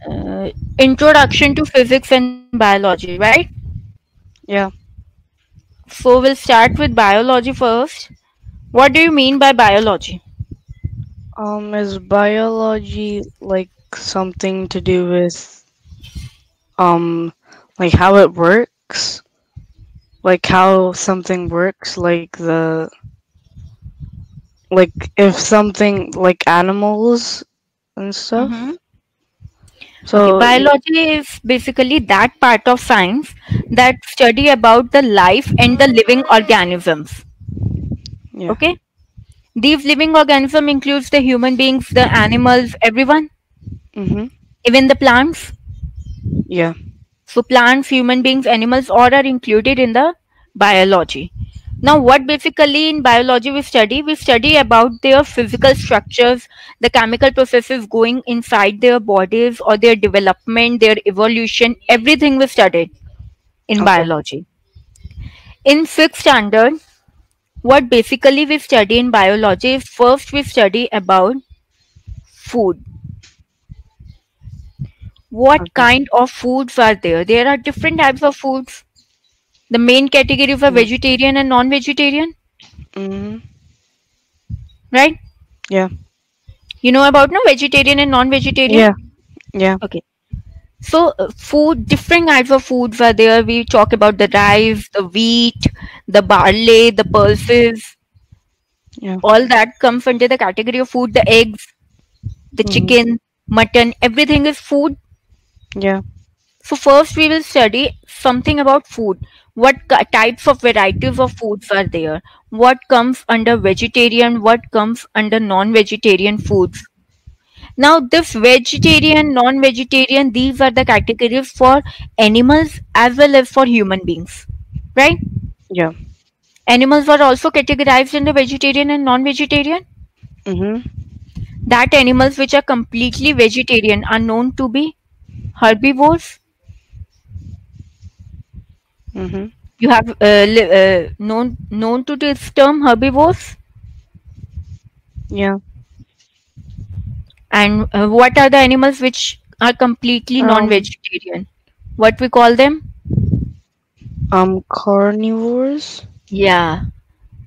uh, introduction to physics and biology, right? Yeah. So we'll start with biology first. What do you mean by biology? Is biology like something to do with um like how it works? Like how something works, like if something like animals and Mm-hmm. stuff. Okay, So biology is basically that part of science that study about the life and the living organisms. yeah. Okay, these living organism includes the human beings, the animals, everyone, Mhm. even the plants. Yeah. So plants, human beings, animals, all are included in the biology. Now, what basically in biology we study? We study about their physical structures, the chemical processes going inside their bodies or their development, their evolution, everything we study in Okay. biology. In sixth standard, what basically we study in biology is first we study about food. What Okay. kind of foods are there? There are different types of foods. The main categories are Yeah. vegetarian and non-vegetarian, Mhm. right? Yeah. You know about no vegetarian and non-vegetarian? Yeah. Yeah. Okay. So food, different types of foods are there. We talk about the rice, the wheat, the barley, the pulses. Yeah. All that comes under the category of food. The eggs, the Mhm. chicken, mutton, everything is food. Yeah. So first we will study something about food. What types of varieties of foods are there? What comes under vegetarian? What comes under non-vegetarian foods? Now, this vegetarian, non-vegetarian, these are the categories for animals as well as for human beings, right? Yeah. Animals are also categorized in the vegetarian and non-vegetarian. Mhm. That animals which are completely vegetarian are known to be herbivores. Mhm. You have known to this term herbivores. Yeah. And what are the animals which are completely Um. non-vegetarian? What we call them? Carnivores. Yeah,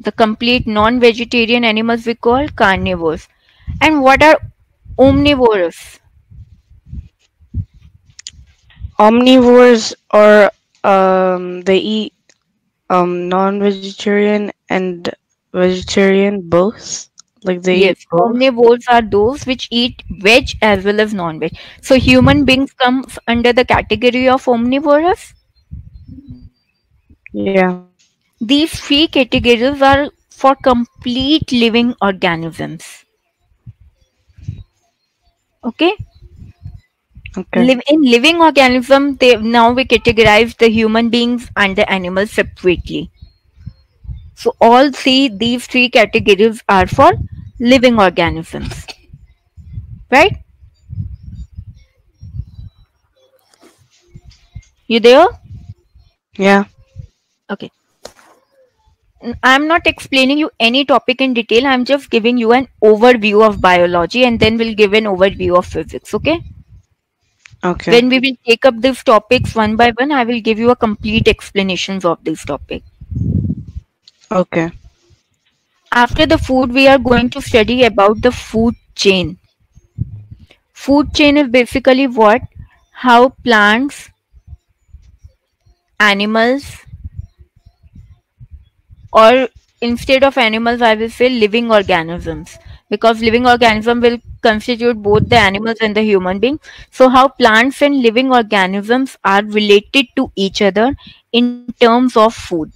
the complete non-vegetarian animals we call carnivores. And what are omnivores? Omnivores are they eat non-vegetarian and vegetarian both. Like they eat Yes, both. omnivores are those which eat veg as well as non-veg. So human beings comes under the category of omnivores. Yeah. These three categories are for complete living organisms. Okay, Okay. In living organism, they now we categorize the human beings and the animals separately. So all three these three categories are for living organisms, right? You there? Yeah. Okay. I'm not explaining you any topic in detail. I'm just giving you an overview of biology and then we'll give an overview of physics. Okay. Okay. When we will take up these topics one by one, I will give you a complete explanations of this topic. Okay. After the food, we are going to study about the food chain. Food chain is basically what? How plants, animals, or instead of animals I will say living organisms, because living organism will constitute both the animals and the human being. So how plants and living organisms are related to each other in terms of food,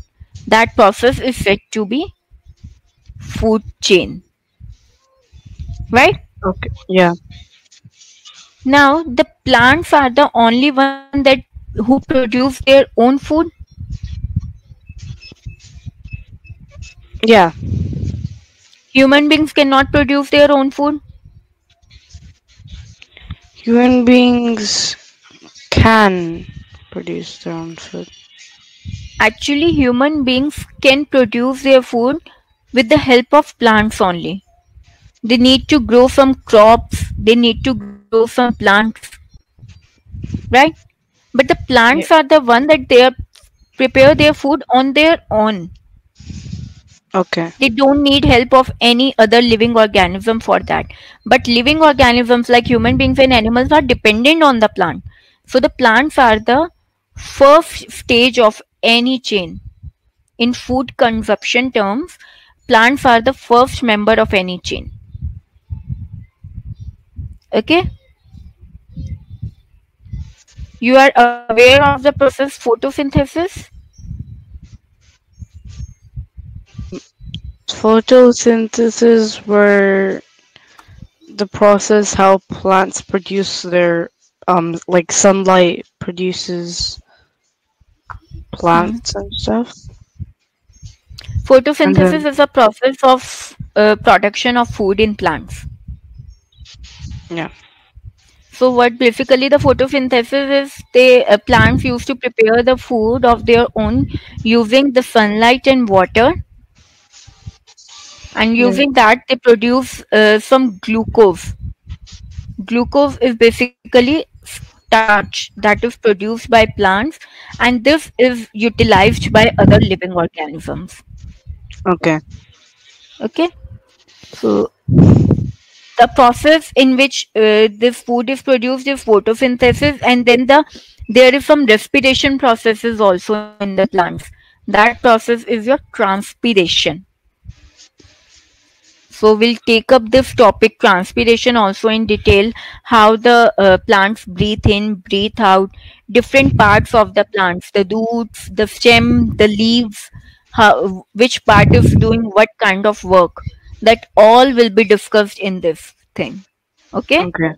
that process is said to be food chain, right? Okay. Yeah. Now the plants are the only one that who produce their own food. Yeah. Human beings cannot produce their own food. Human beings can produce their own food. Actually, human beings can produce their food with the help of plants only. They need to grow some crops, they need to grow some plants. right? But the Yeah. plants are the one that they are prepare their food on their own. Okay. They don't need help of any other living organism for that. But living organisms like human beings and animals are dependent on the plant. So the plants are the first stage of any chain. In food consumption terms, plants are the first member of any chain. Okay? You are aware of the process photosynthesis? Photosynthesis were the process how plants produce their like sunlight produces Hmm. plants and stuff. And Photosynthesis then is a process of production of food in plants. yeah. So what basically the photosynthesis is, they plants used to prepare the food of their own using the sunlight and water, and Yeah. using that they produce some glucose. Glucose is basically starch that is produced by plants, and this is utilized by other living organisms. Okay. Okay, so the process in which this food is produced is photosynthesis, and then there is some respiration processes also in the plants. That process is your transpiration. So we'll take up this topic transpiration also in detail, how the plants breathe in, breathe out, different parts of the plants, the roots, the stem, the leaves, how, which part is doing what kind of work. That all will be discussed in this thing. Okay. Okay.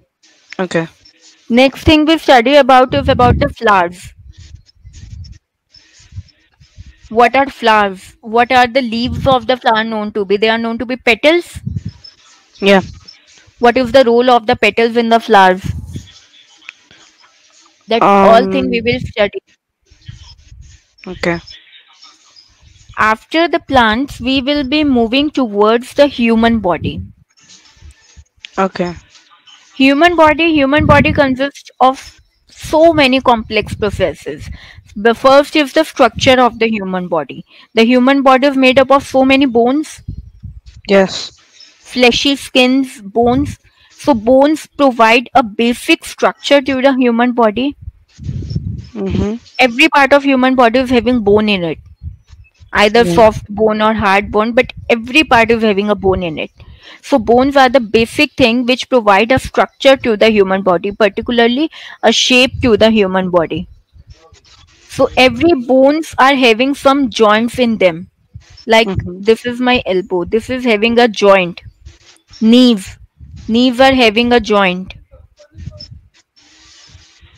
Okay. Next thing we study about is about the flowers. What are flowers? What are the leaves of the flower known to be? They are known to be petals. Yeah. What is the role of the petals in the flowers? That all thing we Um. will study. Okay. After the plants, we will be moving towards the human body. Okay. Human body consists of so many complex processes. The first is the structure of the human body. The human body is made up of so many bones, Yes. fleshy skins, bones. So bones provide a basic structure to the human body. Mhm. Every part of human body is having bone in it, either Yeah. soft bone or hard bone, but every part is having a bone in it. So bones are the basic thing which provide a structure to the human body, particularly a shape to the human body. So every bones are having some joints in them. Like Mhm. this is my elbow. This is having a joint. Knees. Knees are having a joint.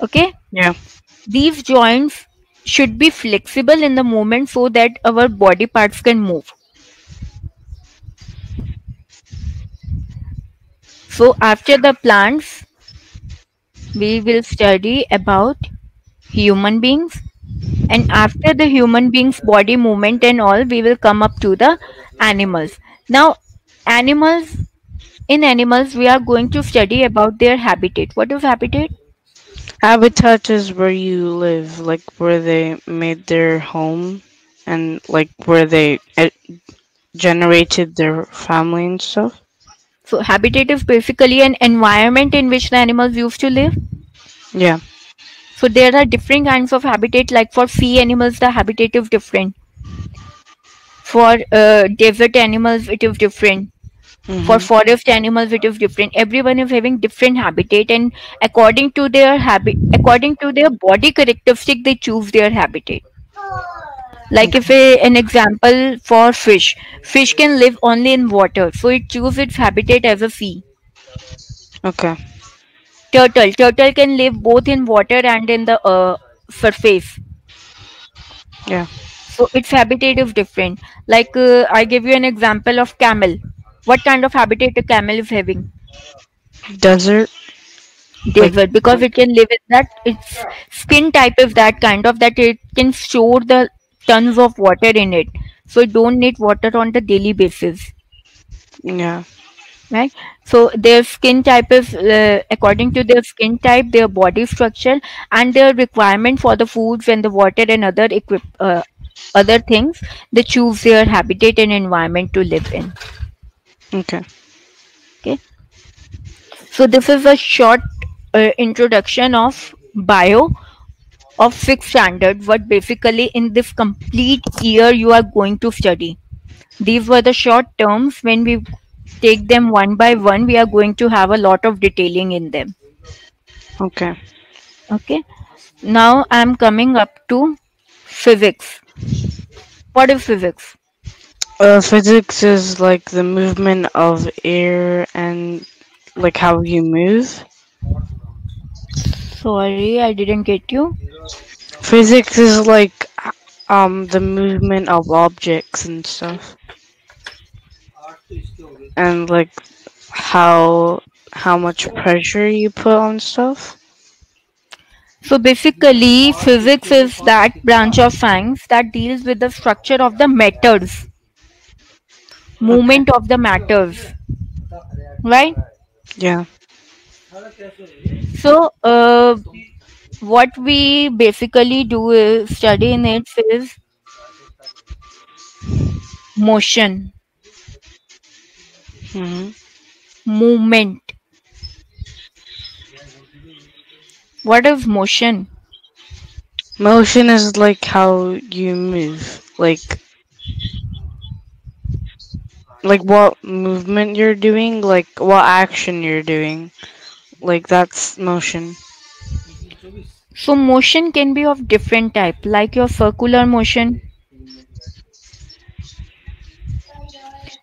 Okay? Yeah. These joints should be flexible in the movement so that our body parts can move. So after the plants, we will study about human beings, and after the human beings body movement and all, we will come up to the animals. Now animals, in animals we are going to study about their habitat. What is habitat? Habitat is where you live, like where they made their home, and like where they generated their family and stuff. So habitat is basically an environment in which the animals used to live. Yeah. So there are different kinds of habitat, like for sea animals the habitat is different, for desert animals it is different, for Mhm. forest animals it is different. Everyone is having different habitat, and according to their body characteristic they choose their habitat. Like if an example for fish can live only in water, so it choose its habitat as a sea. Okay. Turtle can live both in water and in the surface, Yeah. so its habitat is different. Like I give you an example of camel. What kind of habitat a camel is having? Desert, like Desert, because it can live in that, its skin type is that kind of that it can store the tons of water in it, so it don't need water on the daily basis. yeah. right? So their skin type is according to their skin type, their body structure, and their requirement for the foods and the water and other things. They choose their habitat and environment to live in. Okay. Okay, so this is a short introduction of bio of sixth standard. What basically in this complete year you are going to study. These were the short terms. When we take them one by one, we are going to have a lot of detailing in them. Okay. Okay. Now I'm coming up to physics. What is physics? Physics is like the movement of air and like how you move. Sorry, I didn't get you. Physics is like the movement of objects and stuff, and like how much pressure you put on stuff. So basically, physics is that branch of science that deals with the structure of the matters, Okay. movement of the matters, right? Yeah. So, what we basically do is study in it is motion, hmm movement. What is motion? Motion is like how you move, like what movement you're doing, like what action you're doing. Like that's motion. So, motion can be of different type, like your circular motion,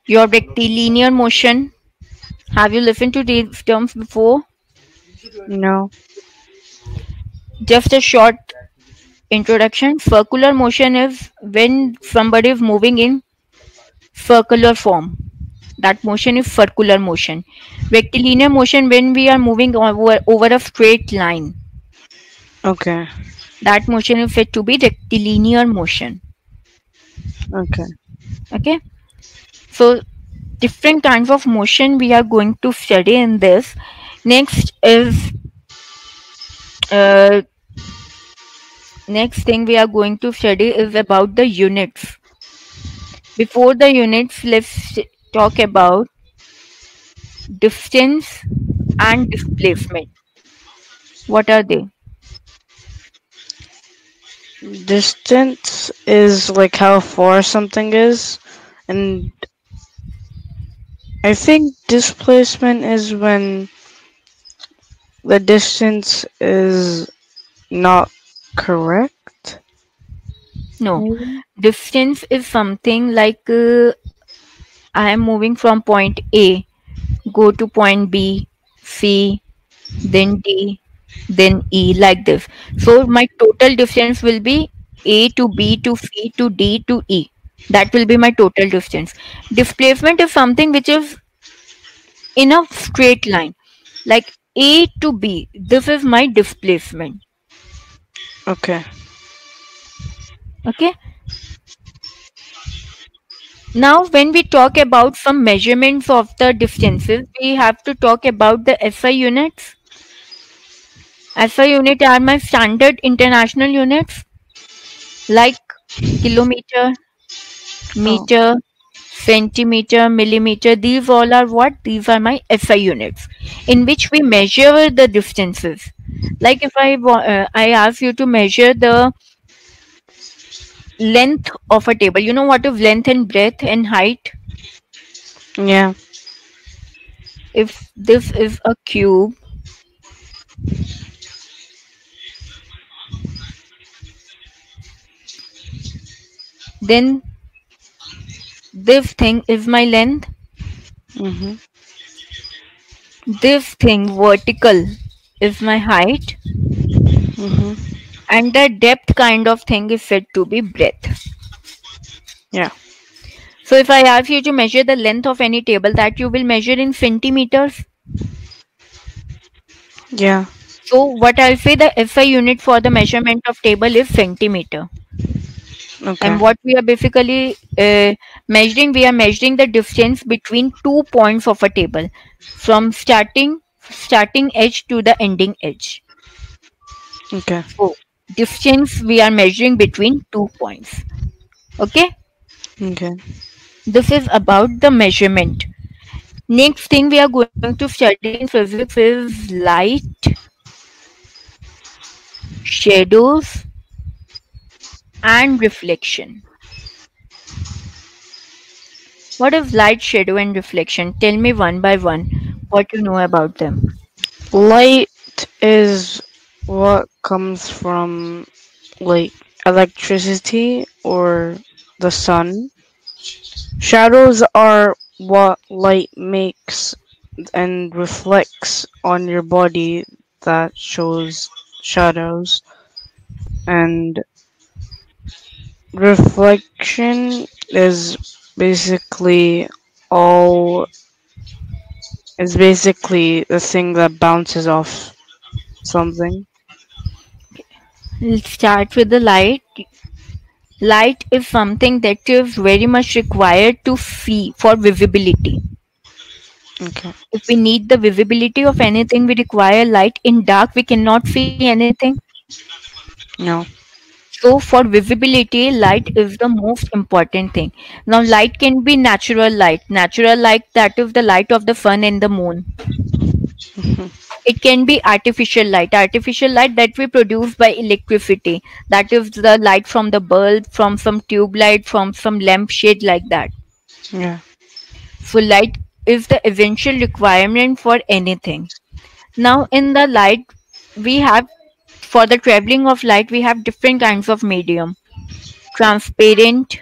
your rectilinear motion. Have you listened to these terms before? No. Just a short introduction. Circular motion is when somebody is moving in circular form. That motion is circular motion. Rectilinear motion when we are moving over a straight line. Okay. That motion is said to be rectilinear motion. Okay. Okay. So different kinds of motion we are going to study in this. Next is uh, next thing we are going to study is about the units. Before the units, let's talk about distance and displacement. What are they? Distance is like how far something is, and I think displacement is when the distance is not correct. No, Maybe. distance is something like I am moving from point A, go to point B, C, then D, then E, like this. So my total distance will be A to B to C to D to E. That will be my total distance. Displacement is something which is in a straight line, like A to B. This is my displacement. Okay. Okay. Now, when we talk about some measurements of the distances, we have to talk about the SI units. SI unit are my standard international units like kilometer, Oh. meter, centimeter, millimeter. These all are what? These are my SI units in which we measure the distances. Like if I ask you to measure the length of a table, you know what is length and breadth and height? Yeah. If this is a cube, then this thing is my length. Mhm. This thing vertical is my height, Mhm. and the depth kind of thing is said to be breadth. Yeah. So if I ask you to measure the length of any table, that you will measure in centimeters. Yeah. So what I'll say, the SI unit for the measurement of table is centimeter. Okay. And what we are basically Measuring, we are measuring the distance between 2 points of a table from starting edge to the ending edge. Okay. So distance we are measuring between 2 points. Okay, Okay. this is about the measurement. Next thing we are going to study in physics is light, shadows, and reflection. What is light, shadow, and reflection? Tell me one by one what you know about them. Light is what comes from like electricity or the sun. Shadows are what light makes and reflects on your body that shows shadows. And reflection is basically all is basically the thing that bounces off something. Let's start with the light. Light is something that is very much required to see for visibility. Okay. If we need the visibility of anything, we require light. In dark, we cannot see anything. No. So, for visibility, light is the most important thing. Now, light can be natural light. Natural light, that is the light of the sun and the moon. It can be artificial light. Artificial light that we produce by electricity. That is the light from the bulb, from some tube light, from some lampshade, like that. Yeah. So, light is the essential requirement for anything. Now, in the light, we have for the traveling of light, we have different kinds of medium: transparent,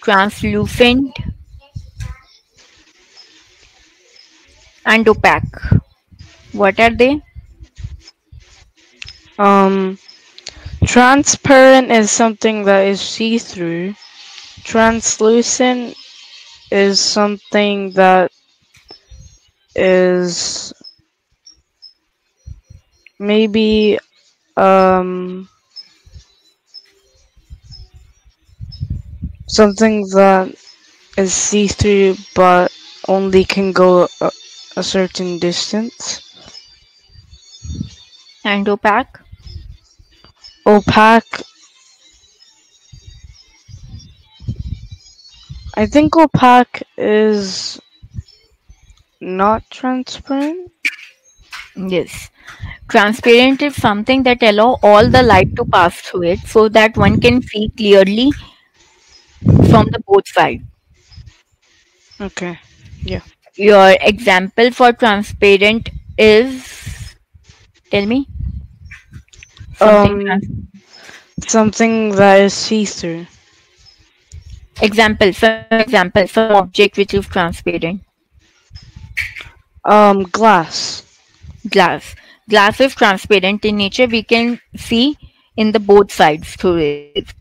translucent, and opaque. What are they? Um, transparent is something that is see through. Translucent is something that is maybe um something that is see through but only can go a certain distance. And opaque? Opaque, I think opaque is not transparent. Yes. Transparent is something that allow all the light to pass through it so that one can see clearly from the both sides. Okay. Yeah. Your example for transparent is, tell me, something Um, something that is see through. example, some object which is transparent. Glass. Glass. Glass is transparent in nature. We can see in the both sides through it.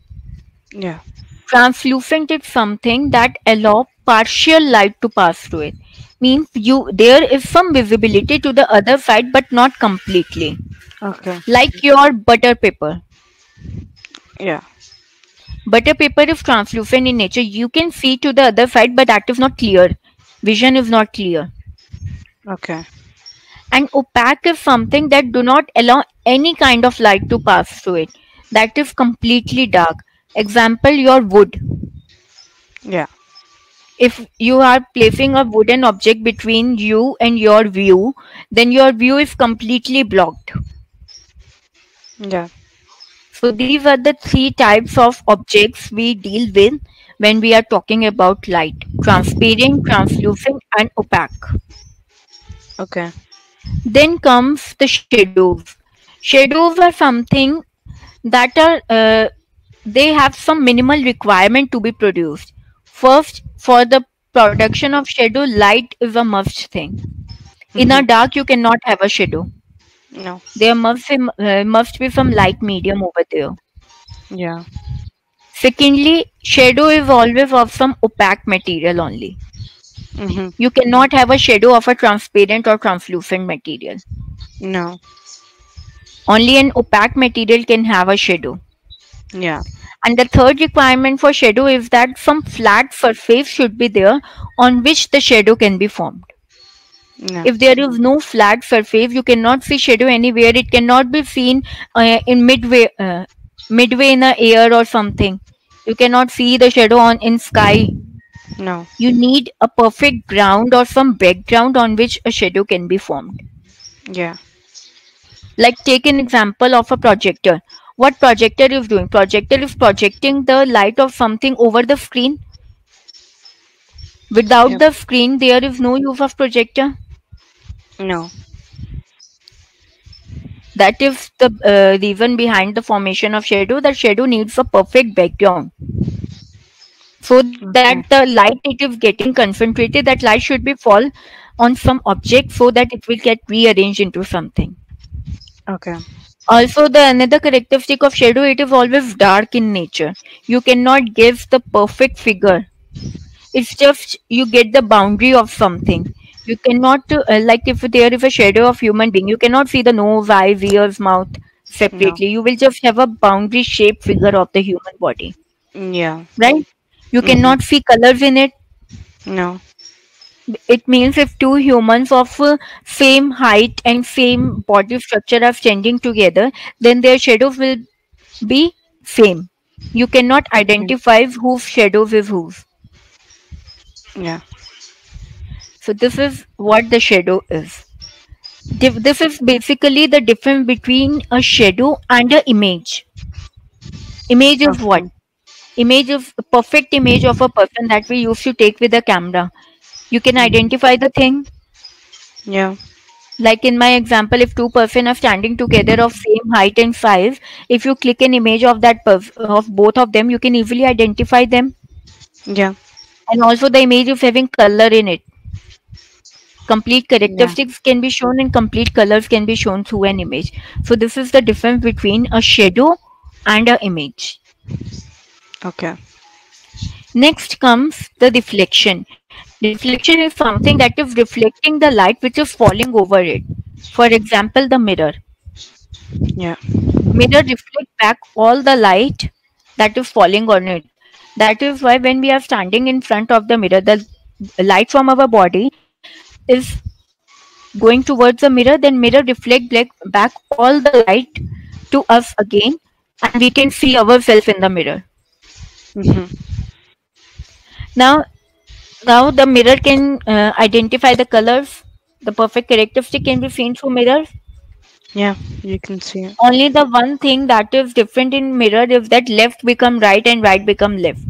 Yeah. Translucent is something that allow partial light to pass through it. Means you there is some visibility to the other side but not completely. Okay. Like your butter paper. Yeah. Butter paper is translucent in nature. You can see to the other side but that is not clear. Vision is not clear. Okay. And opaque is something that do not allow any kind of light to pass through it. That is completely dark. Example, your wood. Yeah. If you are placing a wooden object between you and your view, then your view is completely blocked. Yeah. So these are the three types of objects we deal with when we are talking about light: transparent, translucent, and opaque. Okay. Then comes the shadows. Shadows are something that are they have some minimal requirement to be produced. First, for the production of shadow, light is a must thing. In a Mhm. dark, you cannot have a shadow. No. There must be some light medium over there. Yeah. Secondly, shadow is always of some opaque material only. Mhm. You cannot have a shadow of a transparent or translucent material. No. Only an opaque material can have a shadow. Yeah. And the third requirement for shadow is that some flat surface should be there on which the shadow can be formed. Yeah. If there is no flat surface, you cannot see shadow anywhere. It cannot be seen in midway in the air or something. You cannot see the shadow on in sky. No. You need a perfect ground or some background on which a shadow can be formed. Yeah. Like take an example of a projector. What projector is doing? Projector is projecting the light of something over the screen. Without Yep. the screen, there is no use of projector. No. That is the reason behind the formation of shadow. That shadow needs a perfect background so that the Okay. light it is getting concentrated. That light should be fall on some object so that it will get rearranged into something. Okay. Also, the another characteristic of shadow, it is always dark in nature. You cannot give the perfect figure. It's just you get the boundary of something. You cannot like if there is a shadow of human being, you cannot see the nose, eyes, ears, mouth No. separately. You will just have a boundary shape figure of the human body, Yeah. right? You Mhm. cannot see colors in it. No. It means if two humans of same height and same body structure are standing together, then their shadows will be same. You cannot Okay. identify whose shadows is whose. Yeah. So this is what the shadow is. This is basically the difference between a shadow and an image. Image is what? Okay. Image is a perfect image of a person that we used to take with a camera. You can Mhm. identify the thing. Yeah. Like in my example, if two person are standing together of same height and size, if you click an image of of both of them, you can easily identify them. Yeah. And also the image is having color in it. Complete Yeah. characteristics can be shown and complete colors can be shown through an image. So this is the difference between a shadow and a image. Okay. Next comes the reflection. Reflection is something that is reflecting the light which is falling over it. For example, the mirror. Yeah. Mirror reflect back all the light that is falling on it. That is why when we are standing in front of the mirror, the light from our body is going towards the mirror, then mirror reflect back all the light to us again, and we can see ourselves in the mirror. Mhm. Now, now the mirror can identify the colors. The perfect characteristic can be seen through mirror. Yeah. You can see it. Only the one thing that is different in mirror is that left become right and right become left.